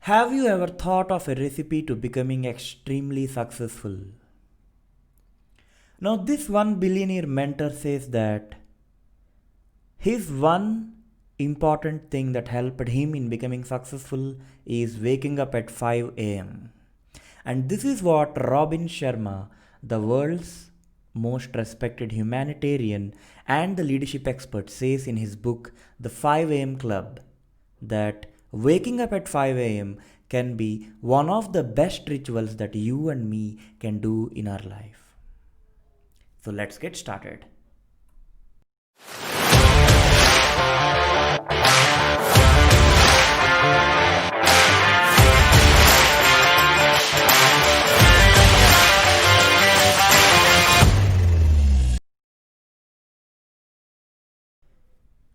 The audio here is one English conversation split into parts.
Have you ever thought of a recipe to becoming extremely successful? Now, this one billionaire mentor says that his one important thing that helped him in becoming successful is waking up at 5 am. And this is what Robin Sharma, the world's most respected humanitarian and the leadership expert, says in his book, The 5 am Club, that waking up at 5 am can be one of the best rituals that you and me can do in our life. So let's get started.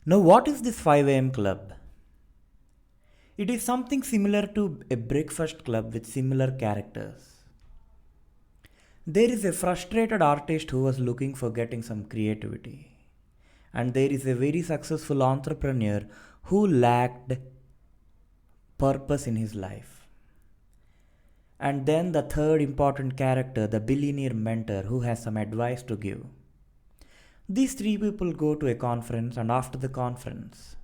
Now, what is this 5 am club? It is something similar to a breakfast club with similar characters. There is a frustrated artist who was looking for getting some creativity. And there is a very successful entrepreneur who lacked purpose in his life. And then the third important character, the billionaire mentor who has some advice to give. These three people go to a conference, and after the conference,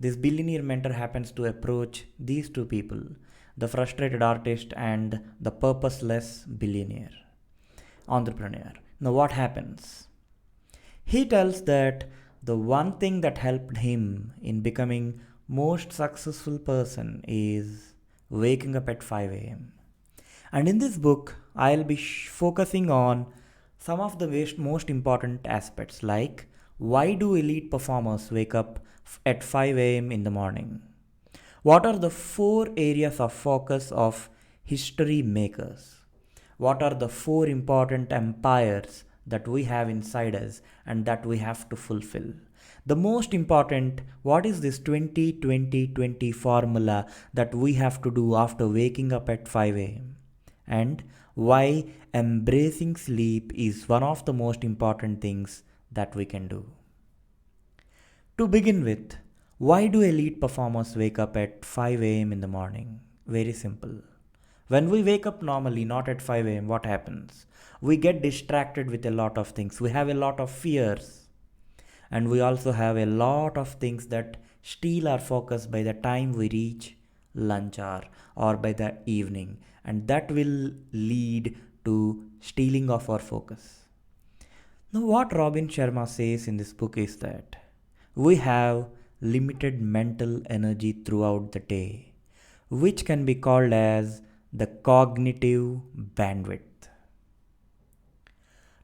this billionaire mentor happens to approach these two people, the frustrated artist and the purposeless billionaire entrepreneur. Now, what happens? He tells that the one thing that helped him in becoming most successful person is waking up at 5 am. And in this book, I'll be focusing on some of the most important aspects, like why do elite performers wake up at 5 am in the morning? What are the 4 areas of focus of history makers? What are the 4 important empires that we have inside us and that we have to fulfill? The most important, what is this 20-20-20 formula that we have to do after waking up at 5 am? And why embracing sleep is one of the most important things that we can do. To begin with, why do elite performers wake up at 5 am in the morning? Very simple. When we wake up normally, not at 5 am, what happens? We get distracted with a lot of things. We have a lot of fears. And we also have a lot of things that steal our focus by the time we reach lunch hour or by the evening. And that will lead to stealing of our focus. Now, what Robin Sharma says in this book is that we have limited mental energy throughout the day, which can be called as the cognitive bandwidth.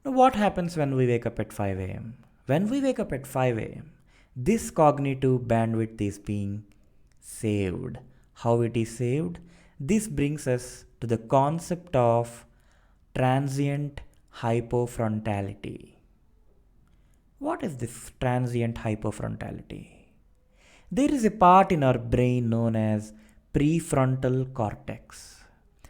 Now, what happens when we wake up at 5 am? When we wake up at 5 am, this cognitive bandwidth is being saved. How it is saved? This brings us to the concept of transient hypofrontality. What is this transient hypofrontality? There is a part in our brain known as prefrontal cortex,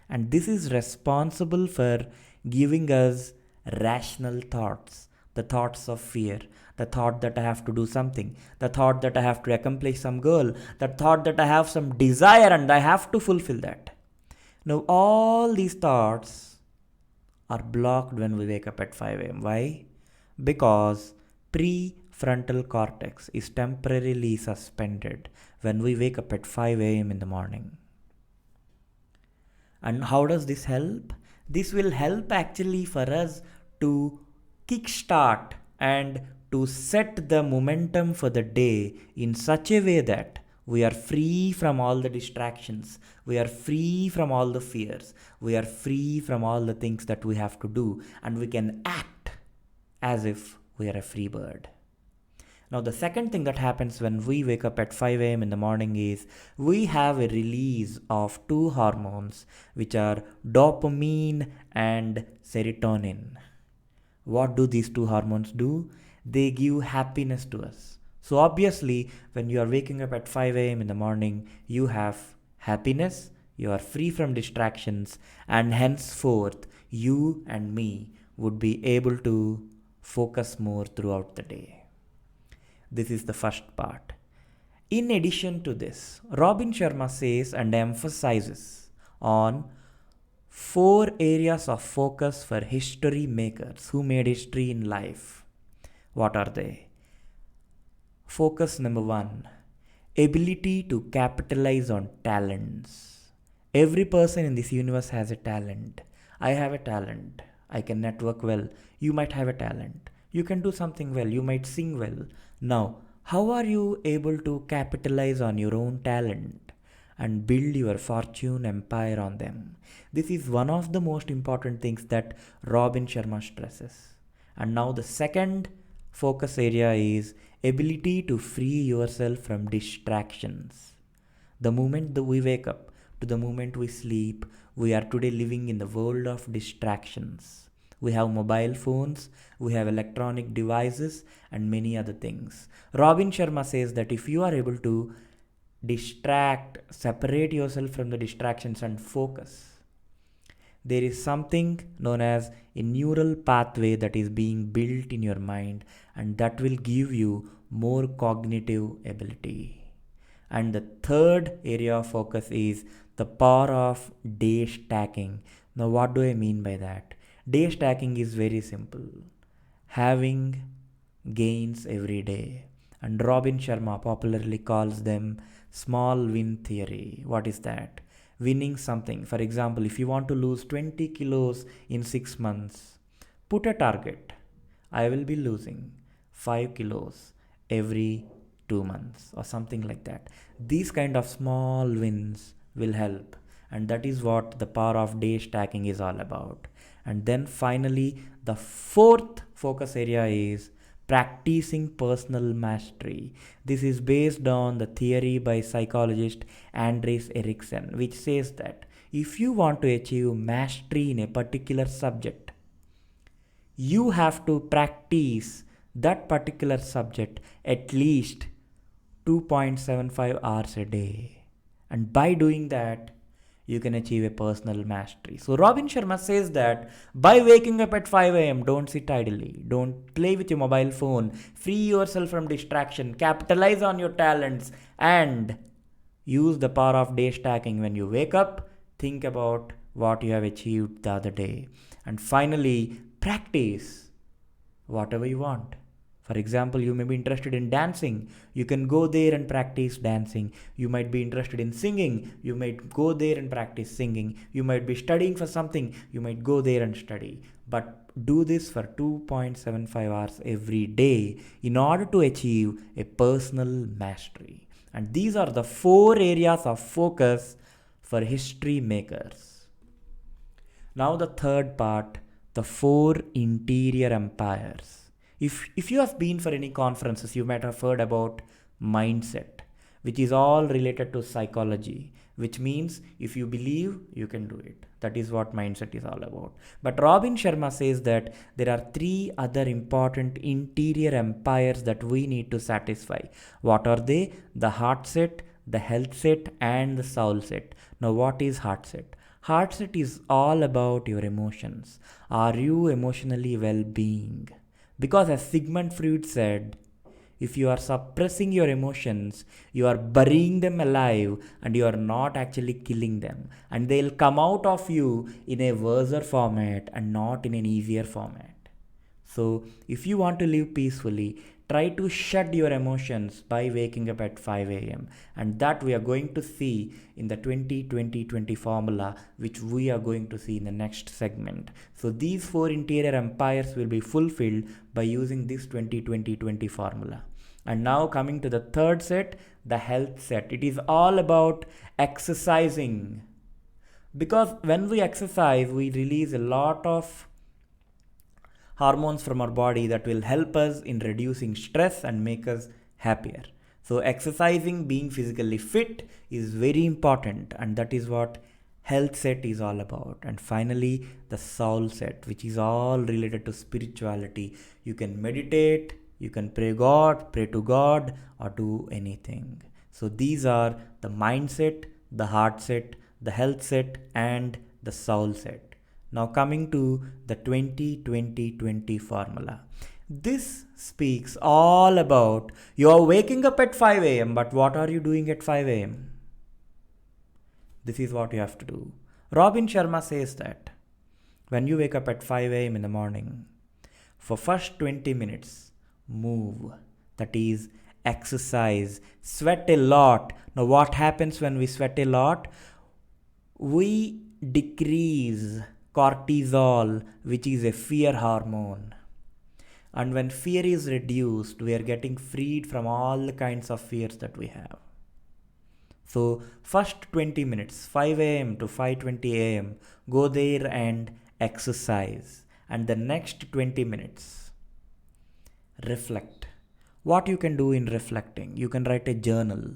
and this is responsible for giving us rational thoughts, the thoughts of fear, the thought that I have to do something, the thought that I have to accomplish some goal, the thought that I have some desire and I have to fulfill that. Now, all these thoughts are blocked when we wake up at 5 am. Why? Because prefrontal cortex is temporarily suspended when we wake up at 5 am in the morning. And how does this help? This will help actually for us to kickstart and to set the momentum for the day in such a way that we are free from all the distractions. We are free from all the fears. We are free from all the things that we have to do. And we can act as if we are a free bird. Now, the second thing that happens when we wake up at 5 am in the morning is we have a release of 2 hormones, which are dopamine and serotonin. What do these 2 hormones do? They give happiness to us. So obviously, when you are waking up at 5 am in the morning, you have happiness, you are free from distractions, and henceforth, you and me would be able to focus more throughout the day. This is the first part. In addition to this, Robin Sharma says and emphasizes on four areas of focus for history makers who made history in life. What are they? Focus number one, ability to capitalize on talents. Every person in this universe has a talent. I have a talent. I can network well. You might have a talent. You can do something well. You might sing well. Now, how are you able to capitalize on your own talent and build your fortune empire on them? This is one of the most important things that Robin Sharma stresses. And now the second focus area is ability to free yourself from distractions. The moment that we wake up to the moment we sleep, we are today living in the world of distractions. We have mobile phones, we have electronic devices, and many other things. Robin Sharma says that if you are able to separate yourself from the distractions and focus, there is something known as a neural pathway that is being built in your mind, and that will give you more cognitive ability. And the third area of focus is the power of day stacking. Now, what do I mean by that? Day stacking is very simple, having gains every day. And Robin Sharma popularly calls them small win theory. What is that? Winning something. For example, if you want to lose 20 kilos in 6 months, put a target. I will be losing 5 kilos every 2 months or something like that. These kind of small wins will help, and that is what the power of day stacking is all about. And then finally, the fourth focus area is practicing personal mastery. This is based on the theory by psychologist Andreas Erikson, which says that if you want to achieve mastery in a particular subject, you have to practice that particular subject at least 2.75 hours a day. And by doing that, you can achieve a personal mastery. So Robin Sharma says that by waking up at 5 a.m., don't sit idly. Don't play with your mobile phone. Free yourself from distraction. Capitalize on your talents and use the power of day stacking. When you wake up, think about what you have achieved the other day. And finally, practice whatever you want. For example, you may be interested in dancing. You can go there and practice dancing. You might be interested in singing. You might go there and practice singing. You might be studying for something. You might go there and study. But do this for 2.75 hours every day in order to achieve a personal mastery. And these are the four areas of focus for history makers. Now the third part, the four interior empires. If you have been for any conferences, you might have heard about mindset, which is all related to psychology, which means if you believe, you can do it. That is what mindset is all about. But Robin Sharma says that there are three other important interior empires that we need to satisfy. What are they? The heart set, the health set, and the soul set. Now, what is heart set? Heart set is all about your emotions. Are you emotionally well-being? Because as Sigmund Freud said, if you are suppressing your emotions, you are burying them alive and you are not actually killing them. And they'll come out of you in a worse format and not in an easier format. So if you want to live peacefully, try to shut your emotions by waking up at 5 a.m. And that we are going to see in the 20-20-20 formula, which we are going to see in the next segment. So these four interior empires will be fulfilled by using this 20-20-20 formula. And now coming to the third set, the health set. It is all about exercising. Because when we exercise, we release a lot of hormones from our body that will help us in reducing stress and make us happier. So exercising, being physically fit is very important, and that is what health set is all about. And finally, the soul set, which is all related to spirituality. You can meditate, you can pray to God, or do anything. So these are the mindset, the heart set, the health set, and the soul set. Now coming to the 20-20-20 formula. This speaks all about you are waking up at 5 am, but what are you doing at 5 am? This is what you have to do. Robin Sharma says that when you wake up at 5 am in the morning, for first 20 minutes, move. That is exercise. Sweat a lot. Now what happens when we sweat a lot? We decrease cortisol, which is a fear hormone. And when fear is reduced, we are getting freed from all the kinds of fears that we have. So first 20 minutes, 5 am to 5:20 am, go there and exercise. And the next 20 minutes, reflect. What you can do in reflecting? You can write a journal.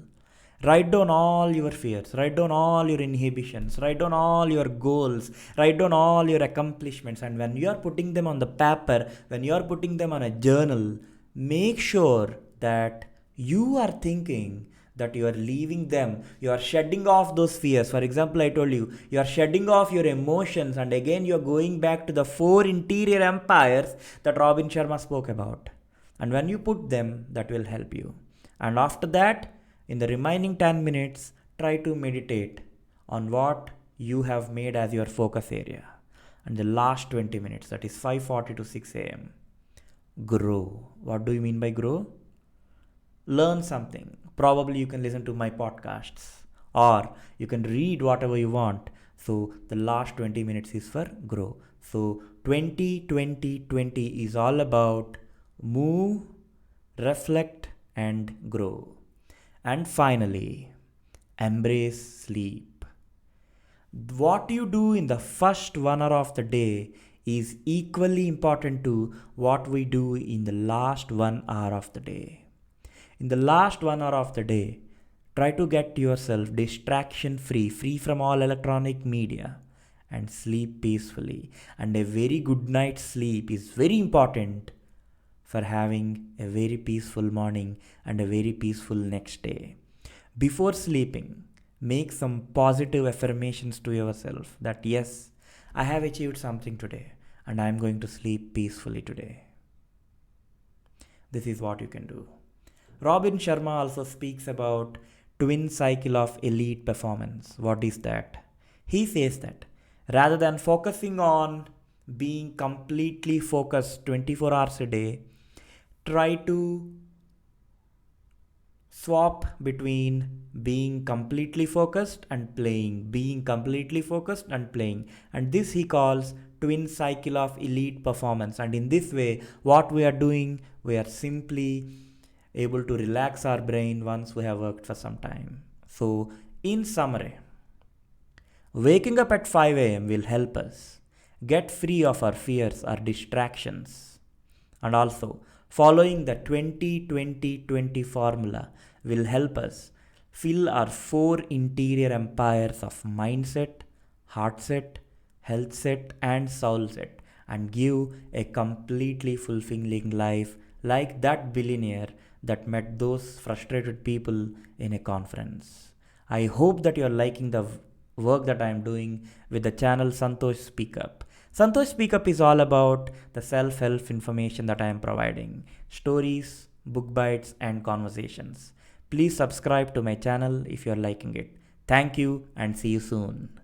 Write down all your fears, write down all your inhibitions, write down all your goals, write down all your accomplishments. And when you are putting them on the paper, when you are putting them on a journal, make sure that you are thinking that you are leaving them, you are shedding off those fears. For example, I told you, you are shedding off your emotions, and again you are going back to the 4 interior empires that Robin Sharma spoke about. And when you put them, that will help you. And after that, in the remaining 10 minutes, try to meditate on what you have made as your focus area. And the last 20 minutes, that is 5:40 to 6 am, grow. What do you mean by grow? Learn something. Probably you can listen to my podcasts or you can read whatever you want. So the last 20 minutes is for grow. So 20 is all about move, reflect, and grow. And finally, embrace sleep. What you do in the first 1 hour of the day is equally important to what we do in the last 1 hour of the day. In the last 1 hour of the day, try to get yourself distraction free, free from all electronic media, and sleep peacefully. And a very good night's sleep is very important for having a very peaceful morning and a very peaceful next day. Before sleeping, make some positive affirmations to yourself that yes, I have achieved something today and I am going to sleep peacefully today. This is what you can do. Robin Sharma also speaks about twin cycle of elite performance. What is that? He says that rather than focusing on being completely focused 24 hours a day, try to swap between being completely focused and playing, being completely focused and playing. And this he calls twin cycle of elite performance. And in this way, what we are doing, we are simply able to relax our brain once we have worked for some time. So in summary, waking up at 5 am will help us get free of our fears, our distractions, and also following the 20-20-20 formula will help us fill our 4 interior empires of mindset, heart set, health set, and soul set, and give a completely fulfilling life like that billionaire that met those frustrated people in a conference. I hope that you are liking the work that I am doing with the channel Santosh Speak Up. Santosh Speak Up is all about the self-help information that I am providing, stories, book bites, and conversations. Please subscribe to my channel if you are liking it. Thank you and see you soon.